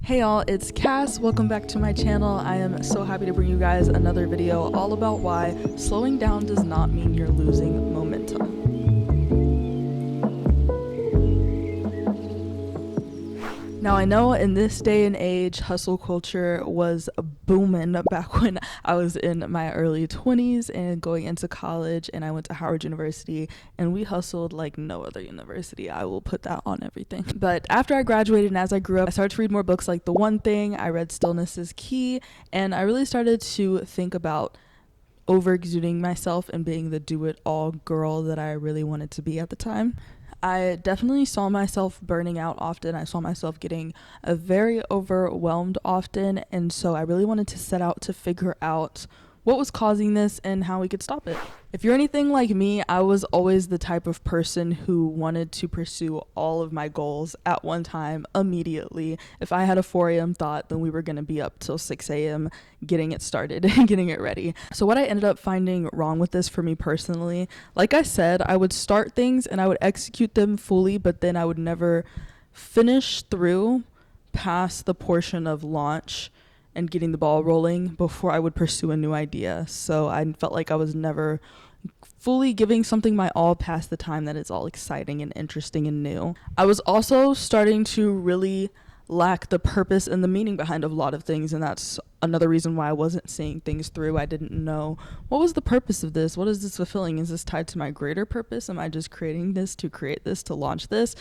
Hey y'all, it's Cass. Welcome back to my channel. I am so happy to bring you guys another video all about why slowing down does not mean you're losing momentum. Now, I know in this day and age, hustle culture was booming back when I was in my early 20s and going into college, and I went to Howard University, and we hustled like no other university. I will put that on everything. But after I graduated and as I grew up, I started to read more books like The One Thing. I read Stillness is Key, and I really started to think about over-exuding myself and being the do-it-all girl that I really wanted to be at the time. I definitely saw myself burning out often. I saw myself getting very overwhelmed often, and so I really wanted to set out to figure out what was causing this and how we could stop it. If you're anything like me, I was always the type of person who wanted to pursue all of my goals at one time immediately. If I had a 4 a.m. thought, then we were going to be up till 6 a.m. getting it started and getting it ready. So what I ended up finding wrong with this for me personally, like I said, I would start things and I would execute them fully, but then I would never finish through past the portion of launch and getting the ball rolling before I would pursue a new idea. So I felt like I was never fully giving something my all past the time that it's all exciting and interesting and new. I was also starting to really lack the purpose and the meaning behind a lot of things, and that's another reason why I wasn't seeing things through. I didn't know, what was the purpose of this? What is this fulfilling? Is this tied to my greater purpose? Am I just creating this to create this, to launch this?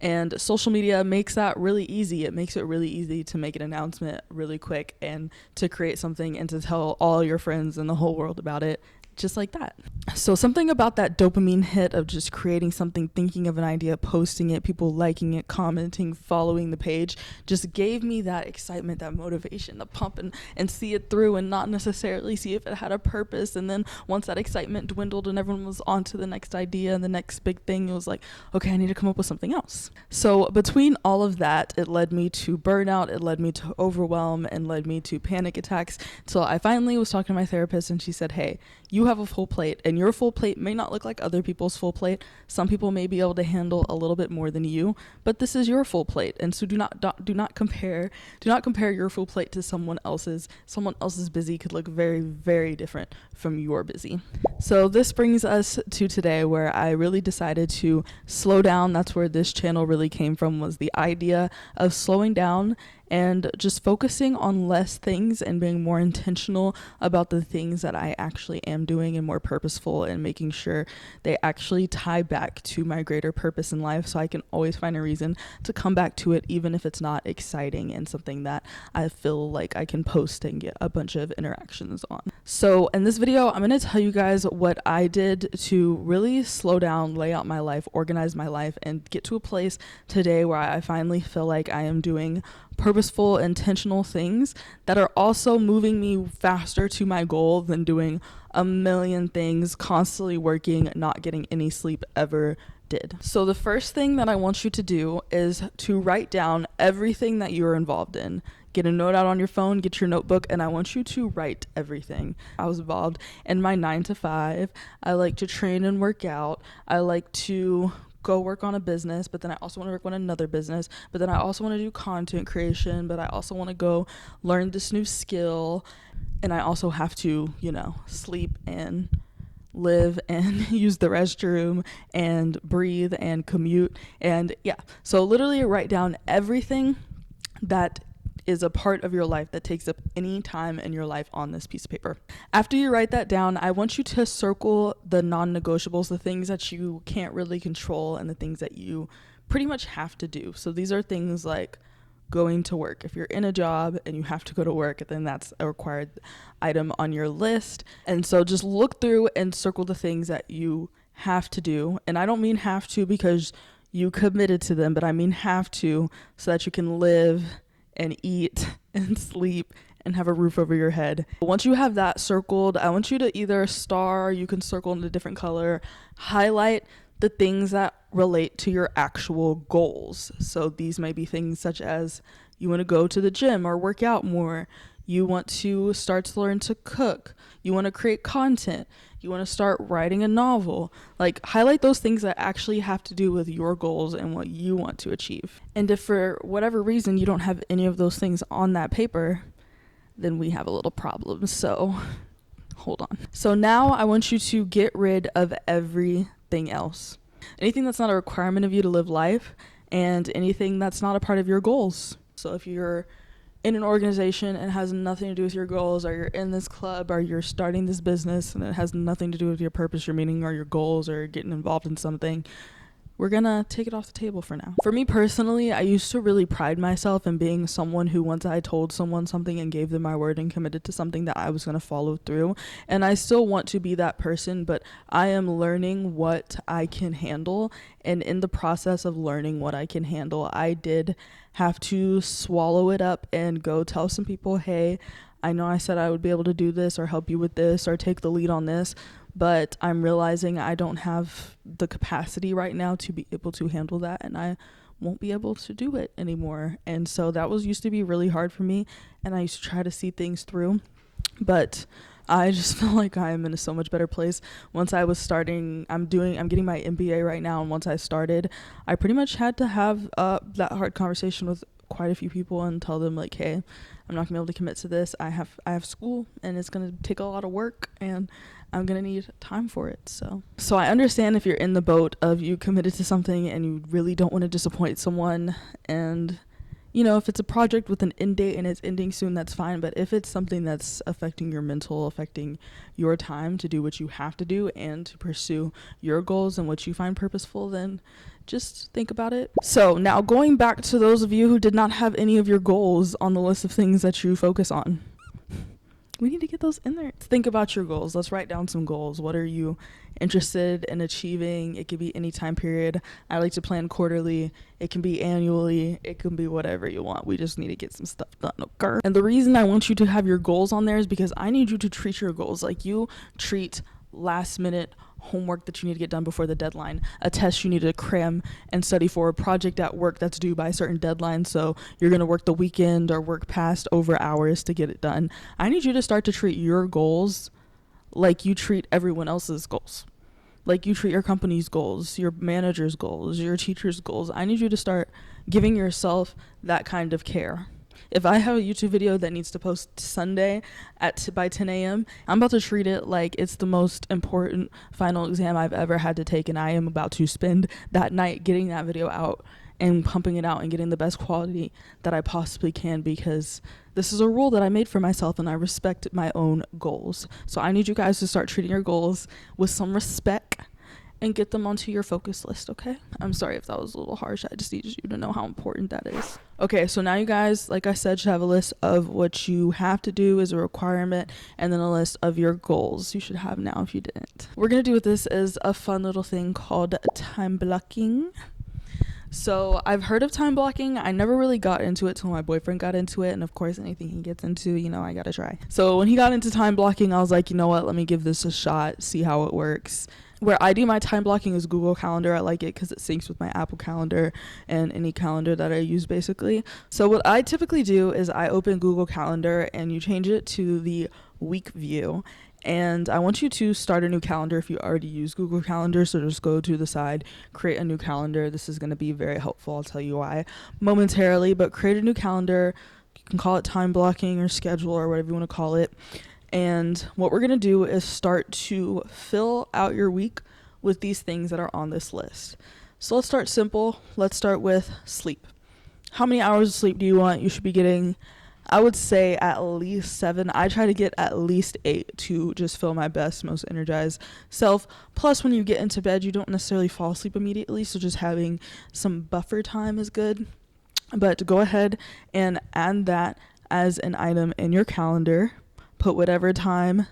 And social media makes that really easy. It makes it really easy to make an announcement really quick and to create something and to tell all your friends in the whole world about it just like that. So something about that dopamine hit of just creating something, thinking of an idea, posting it, people liking it, commenting, following the page, just gave me that excitement, that motivation to pump and see it through and not necessarily see if it had a purpose. And then once that excitement dwindled and everyone was on to the next idea and the next big thing, it was like, okay, I need to come up with something else. So between all of that, it led me to burnout, it led me to overwhelm, and led me to panic attacks. So I finally was talking to my therapist and she said, hey, you have a full plate, and your full plate may not look like other people's full plate. Some people may be able to handle a little bit more than you, but this is your full plate, and so do not compare your full plate to someone else's. Someone else's busy could look very, very different from your busy. So this brings us to today, where I really decided to slow down. That's where this channel really came from, was the idea of slowing down and just focusing on less things and being more intentional about the things that I actually am doing and more purposeful, and making sure they actually tie back to my greater purpose in life, so I can always find a reason to come back to it, even if it's not exciting and something that I feel like I can post and get a bunch of interactions on. So in this video, I'm going to tell you guys what I did to really slow down, lay out my life, organize my life, and get to a place today where I finally feel like I am doing purposeful, intentional things that are also moving me faster to my goal than doing a million things, constantly working, not getting any sleep ever did. So the first thing that I want you to do is to write down everything that you're involved in. Get a note out on your phone, get your notebook, and I want you to write everything. I was involved in my 9 to 5. I like to train and work out. I like to go work on a business, but then I also want to work on another business, but then I also want to do content creation, but I also want to go learn this new skill, and I also have to, sleep and live and use the restroom and breathe and commute. And yeah, so literally write down everything that is a part of your life that takes up any time in your life on this piece of paper. After you write that down, I want you to circle the non-negotiables, the things that you can't really control and the things that you pretty much have to do. So these are things like going to work. If you're in a job and you have to go to work, then that's a required item on your list. And so just look through and circle the things that you have to do. And I don't mean have to because you committed to them, but I mean have to so that you can live and eat and sleep and have a roof over your head. Once you have that circled, I want you to either star, you can circle in a different color, highlight the things that relate to your actual goals. So these may be things such as you want to go to the gym or work out more, You want to start to learn to cook. You want to create content. You want to start writing a novel. Like, highlight those things that actually have to do with your goals and what you want to achieve. And if for whatever reason you don't have any of those things on that paper, then we have a little problem. So hold on. So now I want you to get rid of everything else. Anything that's not a requirement of you to live life, and anything that's not a part of your goals. So if you're in an organization and it has nothing to do with your goals, or you're in this club, or you're starting this business and it has nothing to do with your purpose, your meaning, or your goals, or getting involved in something, we're gonna take it off the table for now. For me personally, I used to really pride myself in being someone who, once I told someone something and gave them my word and committed to something, that I was gonna follow through. And I still want to be that person, but I am learning what I can handle. And in the process of learning what I can handle, I did have to swallow it up and go tell some people, hey, I know I said I would be able to do this or help you with this or take the lead on this, but I'm realizing I don't have the capacity right now to be able to handle that, and I won't be able to do it anymore. And so that used to be really hard for me, and I used to try to see things through, but I just feel like I am in a so much better place. Once I was starting, I'm getting my MBA right now, and once I started, I pretty much had to have that hard conversation with quite a few people and tell them, like, hey, I'm not gonna be able to commit to this. I have school, and it's gonna take a lot of work, and I'm gonna need time for it. So I understand if you're in the boat of you committed to something and you really don't want to disappoint someone, and if it's a project with an end date and it's ending soon, that's fine. But if it's something that's affecting your mental, affecting your time to do what you have to do and to pursue your goals and what you find purposeful, then just think about it. So now, going back to those of you who did not have any of your goals on the list of things that you focus on, we need to get those in there. Think about your goals. Let's write down some goals. What are you interested in achieving? It could be any time period. I like to plan quarterly. It can be annually. It can be whatever you want. We just need to get some stuff done, okay? And the reason I want you to have your goals on there is because I need you to treat your goals like you treat last minute homework that you need to get done before the deadline, a test you need to cram and study for, a project at work that's due by a certain deadline, so you're going to work the weekend or work past over hours to get it done. I need you to start to treat your goals like you treat everyone else's goals, like you treat your company's goals, your manager's goals, your teacher's goals. I need you to start giving yourself that kind of care. If I have a YouTube video that needs to post Sunday by 10 a.m., I'm about to treat it like it's the most important final exam I've ever had to take, and I am about to spend that night getting that video out and pumping it out and getting the best quality that I possibly can, because this is a rule that I made for myself and I respect my own goals. So I need you guys to start treating your goals with some respect and get them onto your focus list, okay? I'm sorry if that was a little harsh. I just needed you to know how important that is. Okay, so now you guys, like I said, should have a list of what you have to do as a requirement, and then a list of your goals you should have now if you didn't. We're gonna do with this is a fun little thing called time blocking. So I've heard of time blocking. I never really got into it till my boyfriend got into it. And of course, anything he gets into, I gotta try. So when he got into time blocking, I was like, you know what? Let me give this a shot, see how it works. Where I do my time blocking is Google Calendar. I like it because it syncs with my Apple Calendar and any calendar that I use, basically. So what I typically do is I open Google Calendar and you change it to the week view. And I want you to start a new calendar if you already use Google Calendar. So just go to the side, create a new calendar. This is going to be very helpful. I'll tell you why momentarily, but create a new calendar. You can call it time blocking or schedule or whatever you want to call it. And what we're going to do is start to fill out your week with these things that are on this list. So let's start simple. Let's start with sleep. How many hours of sleep do you want? You should be getting, I would say, at least 7. I try to get at least 8 to just feel my best, most energized self. Plus, when you get into bed, you don't necessarily fall asleep immediately. So just having some buffer time is good. But go ahead and add that as an item in your calendar. Put whatever time,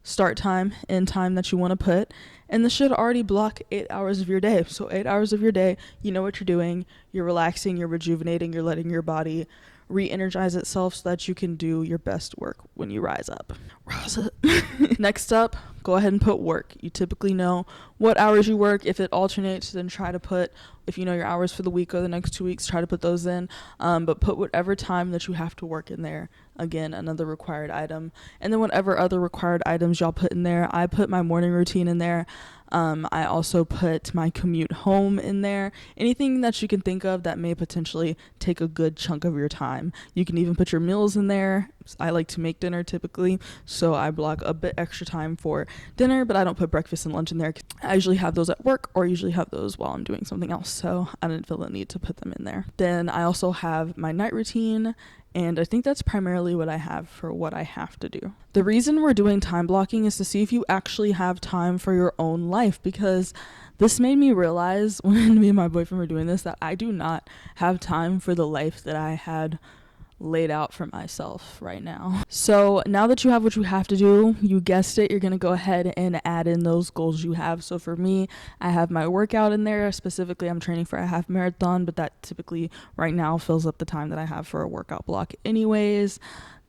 start time, end time that you want to put. And this should already block 8 hours of your day. So 8 hours of your day, you know what you're doing. You're relaxing, you're rejuvenating, you're letting your body re-energize itself so that you can do your best work when you rise up. Next up, go ahead and put work. You typically know what hours you work. If it alternates, then try to put, if you know your hours for the week or the next 2 weeks, try to put those in. But put whatever time that you have to work in there. Again, another required item. And then whatever other required items y'all put in there. I put my morning routine in there. I also put my commute home in there. Anything that you can think of that may potentially take a good chunk of your time. You can even put your meals in there. I like to make dinner typically, so I block a bit extra time for dinner, but I don't put breakfast and lunch in there. I usually have those at work or usually have those while I'm doing something else, so I didn't feel the need to put them in there. Then I also have my night routine, and I think that's primarily what I have for what I have to do. The reason we're doing time blocking is to see if you actually have time for your own life, because this made me realize when me and my boyfriend were doing this that I do not have time for the life that I had laid out for myself right now. So now that you have what you have to do, you guessed it, you're going to go ahead and add in those goals you have. So for me, I have my workout in there. Specifically, I'm training for a half marathon, but that typically right now fills up the time that I have for a workout block anyways.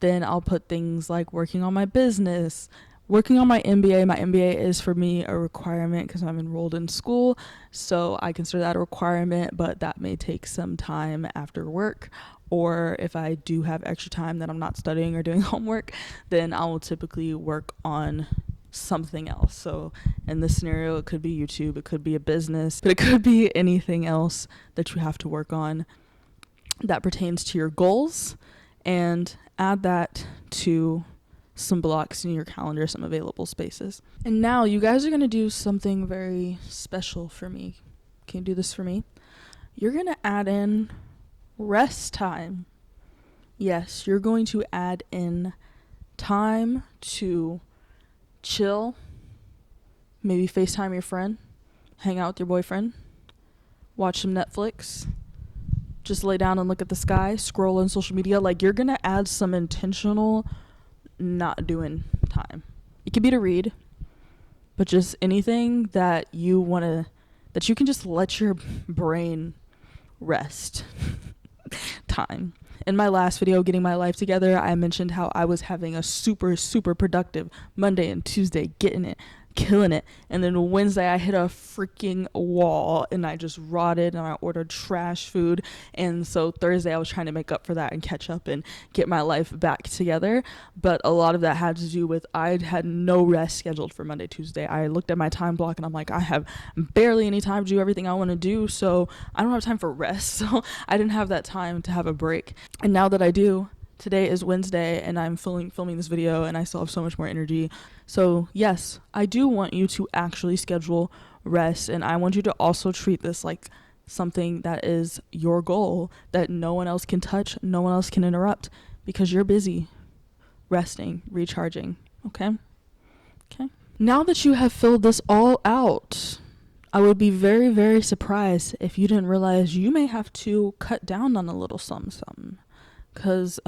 Then I'll put things like working on my business, working on my MBA. My MBA is for me a requirement because I'm enrolled in school, so I consider that a requirement, but that may take some time after work. Or if I do have extra time that I'm not studying or doing homework, then I will typically work on something else. So in this scenario, it could be YouTube, it could be a business, but it could be anything else that you have to work on that pertains to your goals, and add that to some blocks in your calendar, some available spaces. And now you guys are going to do something very special for me. Can you do this for me? You're going to add in rest time. Yes, you're going to add in time to chill, maybe FaceTime your friend, hang out with your boyfriend, watch some Netflix, just lay down and look at the sky, scroll on social media. Like, you're going to add some intentional not doing time. It could be to read, but just anything that you want to, that you can just let your brain rest. Time. In my last video, Getting My Life Together, I mentioned how I was having a super productive Monday and Tuesday, getting it, killing it, and then Wednesday I hit a freaking wall and I just rotted and I ordered trash food. And so Thursday I was trying to make up for that and catch up and get my life back together, but a lot of that had to do with I had no rest scheduled for Monday, Tuesday. I looked at my time block and I'm like, I have barely any time to do everything I want to do, so I don't have time for rest. So I didn't have that time to have a break. And now that I do, today is Wednesday and I'm filming this video and I still have so much more energy. So yes, I do want you to actually schedule rest, and I want you to also treat this like something that is your goal that no one else can touch, no one else can interrupt, because you're busy resting, recharging. Okay? Now that you have filled this all out, I would be very surprised if you didn't realize you may have to cut down on a little something. Because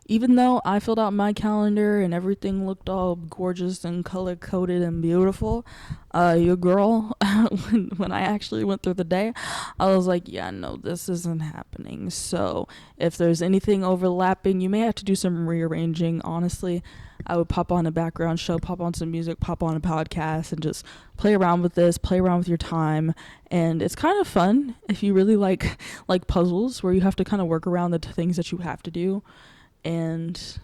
even though I filled out my calendar and everything looked all gorgeous and color-coded and beautiful, your girl, when I actually went through the day, I was like, yeah, no, this isn't happening. So if there's anything overlapping, you may have to do some rearranging. Honestly, I would pop on a background show, pop on some music, pop on a podcast, and just play around with this, play around with your time. And it's kind of fun if you really like puzzles where you have to kind of work around the things that you have to do and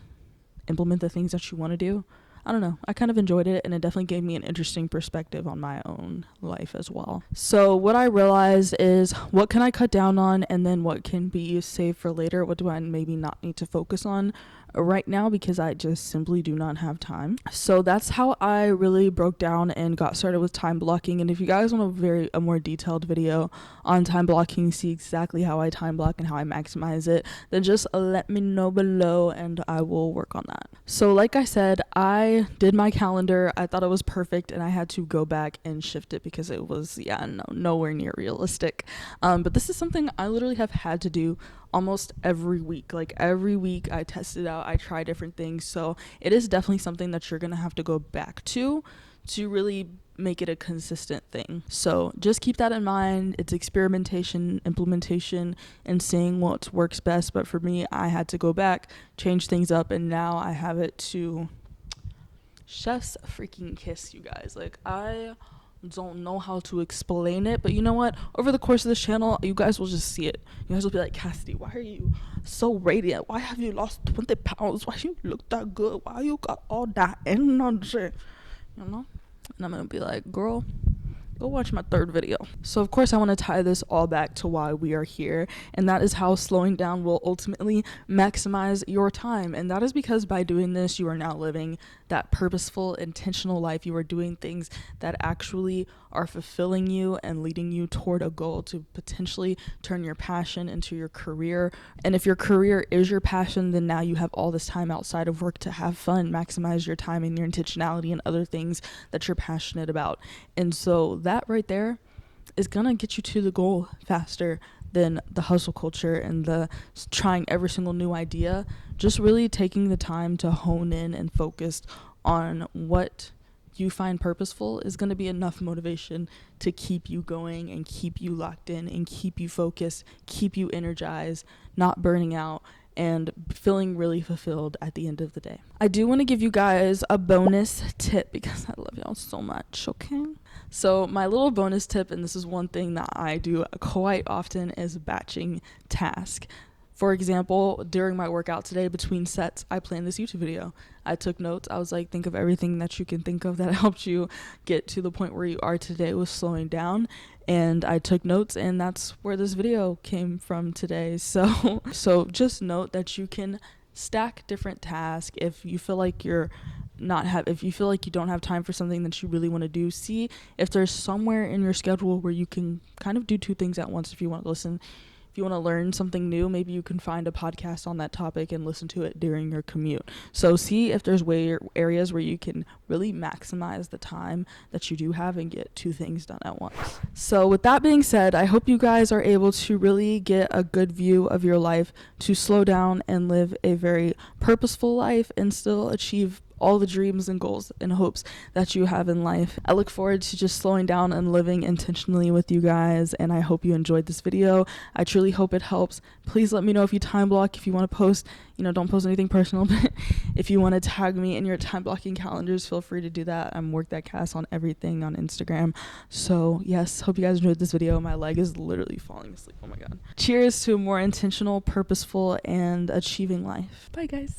implement the things that you want to do. I don't know. I kind of enjoyed it, and it definitely gave me an interesting perspective on my own life as well. So what I realized is, what can I cut down on, and then what can be saved for later? What do I maybe not need to focus on right now because I just simply do not have time? So that's how I really broke down and got started with time blocking. And if you guys want a more detailed video on time blocking, see exactly how I time block and how I maximize it, then just let me know below and I will work on that. So like I said, I did my calendar. I thought it was perfect, and I had to go back and shift it because it was nowhere near realistic. But this is something I literally have had to do almost every week. Like every week I test it out, I try different things. So it is definitely something that you're gonna have to go back to really make it a consistent thing. So just keep that in mind. It's experimentation, implementation, and seeing what works best. But for me, I had to go back, change things up, and now I have it to chef's freaking kiss, you guys. Like, I don't know how to explain it, but you know what? Over the course of this channel, you guys will just see it. You guys will be like, Cassidy, why are you so radiant? Why have you lost 20 pounds? Why you look that good? Why you got all that energy? You know? And I'm gonna be like, girl, go watch my third video. So of course I want to tie this all back to why we are here, and that is how slowing down will ultimately maximize your time. And that is because by doing this, you are now living that purposeful, intentional life. You are doing things that actually are fulfilling you and leading you toward a goal to potentially turn your passion into your career. And if your career is your passion, then now you have all this time outside of work to have fun, maximize your time and your intentionality and other things that you're passionate about. And so that right there is gonna get you to the goal faster than the hustle culture and the trying every single new idea. Just really taking the time to hone in and focus on what you find purposeful is going to be enough motivation to keep you going and keep you locked in and keep you focused, keep you energized, not burning out, and feeling really fulfilled at the end of the day. I do want to give you guys a bonus tip because I love y'all so much, okay? So my little bonus tip, and this is one thing that I do quite often, is batching tasks. For example, during my workout today, between sets, I planned this YouTube video. I took notes. I was like, think of everything that you can think of that helped you get to the point where you are today with slowing down. And I took notes, and that's where this video came from today. So just note that you can stack different tasks. If you feel like if you feel like you don't have time for something that you really want to do, see if there's somewhere in your schedule where you can kind of do two things at once. If you want to listen, if you want to learn something new, maybe you can find a podcast on that topic and listen to it during your commute. So see if there's areas where you can really maximize the time that you do have and get two things done at once. So with that being said, I hope you guys are able to really get a good view of your life, to slow down and live a very purposeful life and still achieve all the dreams and goals and hopes that you have in life. I look forward to just slowing down and living intentionally with you guys, and I hope you enjoyed this video. I truly hope it helps. Please let me know if you time block, if you want to post, don't post anything personal, but if you want to tag me in your time blocking calendars, feel free to do that. I'm Work That Cast on everything on Instagram. So yes, hope you guys enjoyed this video. My leg is literally falling asleep. Oh my god. Cheers to a more intentional, purposeful, and achieving life. Bye guys.